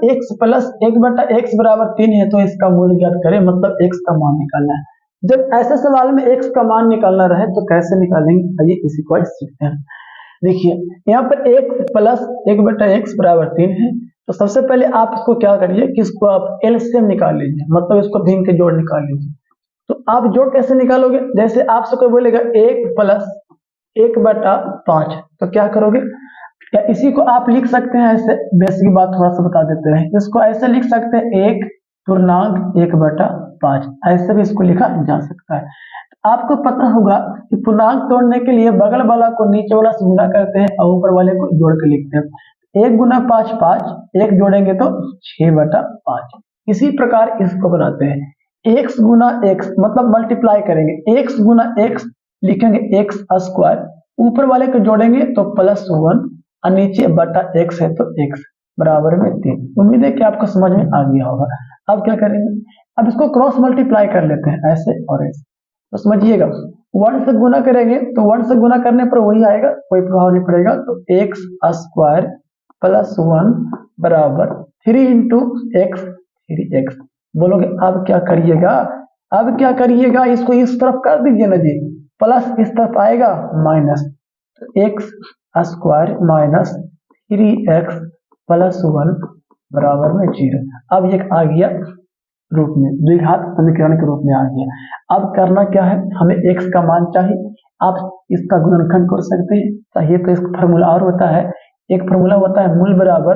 x plus 1/x बराबर 3 है तो इसका मूल्य ज्ञात करें, मतलब x का मान निकालना है। जब ऐसे सवाल में x का मान निकालना रहे तो कैसे निकालेंगे, आइए इसी को सीखते हैं। देखिए यहाँ पर x प्लस 1/x बराबर 3 है, तो सबसे पहले आप इसको क्या करिए कि इसको आप एलसीएम निकाल लीजिए, मतलब इसको भिन्न के जोड़ निकाल लीजिए। तो आप जोड़ कैसे निकालोगे, जैसे आपसे कोई बोलेगा 1 प्लस 1/5, तो क्या करोगे, या इसी को आप लिख सकते हैं ऐसे, बेसिक बात थोड़ा सा बता देते हैं, इसको ऐसे लिख सकते हैं 1/1/5, ऐसे भी इसको लिखा जा सकता है। आपको पता होगा कि पूर्णांक तोड़ने के लिए बगल वाला को नीचे वाला से गुणा करते हैं और ऊपर वाले को जोड़ के लिखते हैं। 1 गुना 5 5, 1 जोड़ेंगे तो 6/5। इसी प्रकार इसको बनाते हैं, x गुना x मतलब मल्टीप्लाई करेंगे, x गुना x लिखेंगे x स्क्वायर, ऊपर वाले को जोड़ेंगे तो +1 और नीचे बटा x है तो x बराबर में 3। उम्मीद है कि आपको समझ में आ गया होगा। अब क्या करेंगे, अब इसको क्रॉस मल्टीप्लाई कर लेते हैं ऐसे और ऐसे, तो समझिएगा 1 से गुना करेंगे तो 1 से गुना करने पर वही आएगा, कोई प्रभाव नहीं पड़ेगा। तो x स्क्वायर +1 बराबर 3 इंटू x 3x। बोलोगे अब क्या करिएगा, अब क्या करिएगा, इसको इस तरफ कर दीजिए ना जी, प्लस इस तरफ आएगा माइनस, तो x स्क्वायर माइनस 3x +1 बराबर में 0। अब ये आ गया रूप में, द्विघात समीकरण के रूप में आ गया। अब करना क्या है, हमें x का मान चाहिए, आप इसका गुणनखंड कर सकते हैं, चाहिए तो इसका फार्मूला और होता है, एक फार्मूला होता है मूल बराबर,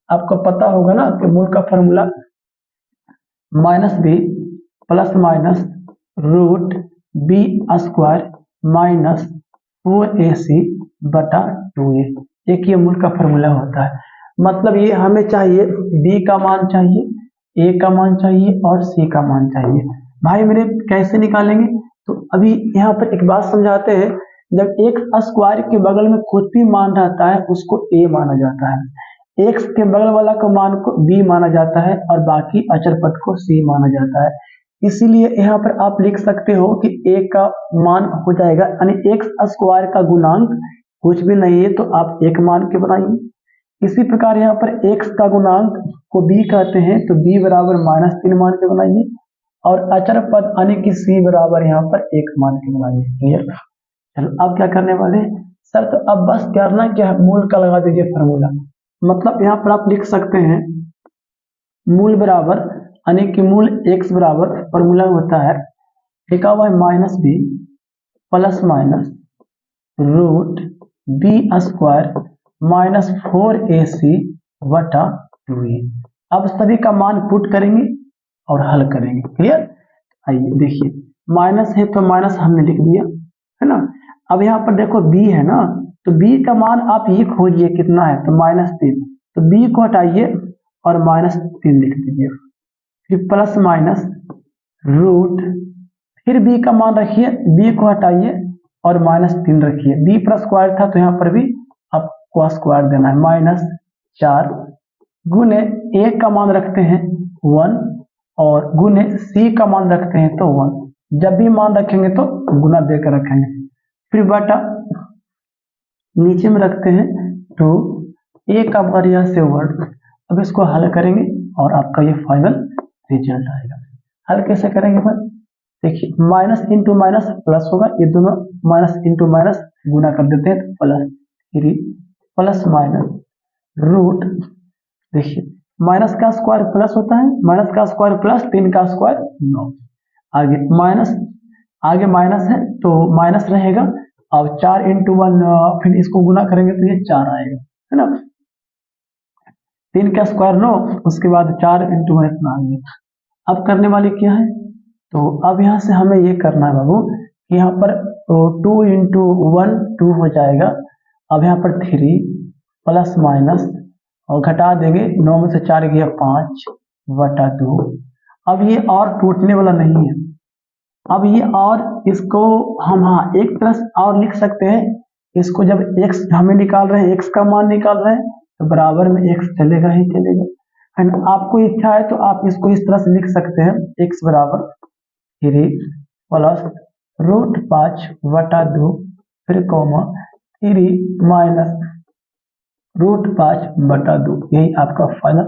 आपको पता होगा ना कि मूल का formula -b plus minus root b square minus 4ac बटा 2a, एक ये मूल का फार्मूला होता है। मतलब ये हमें चाहिए b का मान चाहिए, a का मान चाहिए और c का मान चाहिए। भाई मेरे कैसे निकालेंगे, तो अभी यहाँ पर एक बात समझाते हैं, जब x स्क्वायर के बगल में कुछ भी मान रहता है उसको a माना जाता है, x के बगल वाला को मान को b माना जाता है और बाकी अचर पद को c माना जाता है। इसीलिए यहाँ पर आप लिख सकते हो कि a का मान हो जाएगा, यानी x स्क्वायर का गुणांक कुछ भी नहीं है तो आप एक मान के बनाइए। इसी प्रकार यहाँ पर x का गुणांक को b कहते हैं तो b बराबर -3 मान के बनाइए, और अचर पद यानी कि c बराबर यहाँ पर 1 मान के बनाइए। क्लियर। चलो अब क्या करने वाले हैं सर, तो अब बस करना क्या है, मूल का लगा दीजिए फार्मूला, मतलब यहाँ पर आप लिख सकते हैं मूल बराबर यानी कि मूल x बराबर फार्मूला होता है, लिखा हुआ है -b plus minus root b square minus 4ac बटा 2a। अब सभी का मान पुट करेंगे और हल करेंगे। क्लियर। आइए देखिए, माइनस है तो माइनस हमने लिख दिया है ना। अब यहाँ पर देखो b है ना, तो b का मान आप ये खोजिए कितना है, तो -3, तो b को हटाइए और -3 लिख दीजिए, फिर प्लस माइनस रूट, फिर b का मान रखिए, b को हटाइए और -3 रखिए, b पर स्क्वायर था तो यहाँ पर भी आपको स्क्वायर देना है, -4 गुने a का मान रखते हैं 1 और गुने c का मान रखते हैं तो 1, जब भी मान रखेंगे तो गुना देकर रखेंगे, फिर बटा नीचे में रखते हैं 2, a का बार यहाँ से 1। अब इसको हल करेंगे और आपका ये फाइनल रिजल्ट आएगा। हल कैसे करेंगे भाई, देखिए माइनस इंटू माइनस प्लस होगा, ये दोनों माइनस इंटू माइनस गुना कर देते हैं तो +3 प्लस माइनस रूट, देखिए माइनस का स्क्वायर प्लस होता है, माइनस का स्क्वायर प्लस 3 का स्क्वायर 9, आगे माइनस, आगे माइनस है तो माइनस रहेगा, अब 4 इंटू 1 फिर इसको गुना करेंगे तो ये 4 आएगा है ना, 3 का स्क्वायर 9, उसके बाद 4 इंटू 1 इतना आ गया। अब करने वाले क्या है, तो अब यहाँ से हमें ये करना है बाबू, यहाँ पर 2 इंटू 1 2 हो जाएगा, अब यहाँ पर 3 प्लस माइनस और घटा देंगे, 9 में से 4 गया 5 बटा 2। अब ये और टूटने वाला नहीं है, अब ये और इसको हम हाँ एक तरह और लिख सकते हैं, इसको जब x हमें निकाल रहे हैं, x का मान निकाल रहे हैं तो बराबर में x चलेगा ही चलेगा, एंड आपको इच्छा है तो आप इसको इस तरह से लिख सकते हैं, x बराबर 3 प्लस रूट 5 बटा 2 फिर कॉमा 3 माइनस रूट 5 बटा 2, यही आपका फाइनल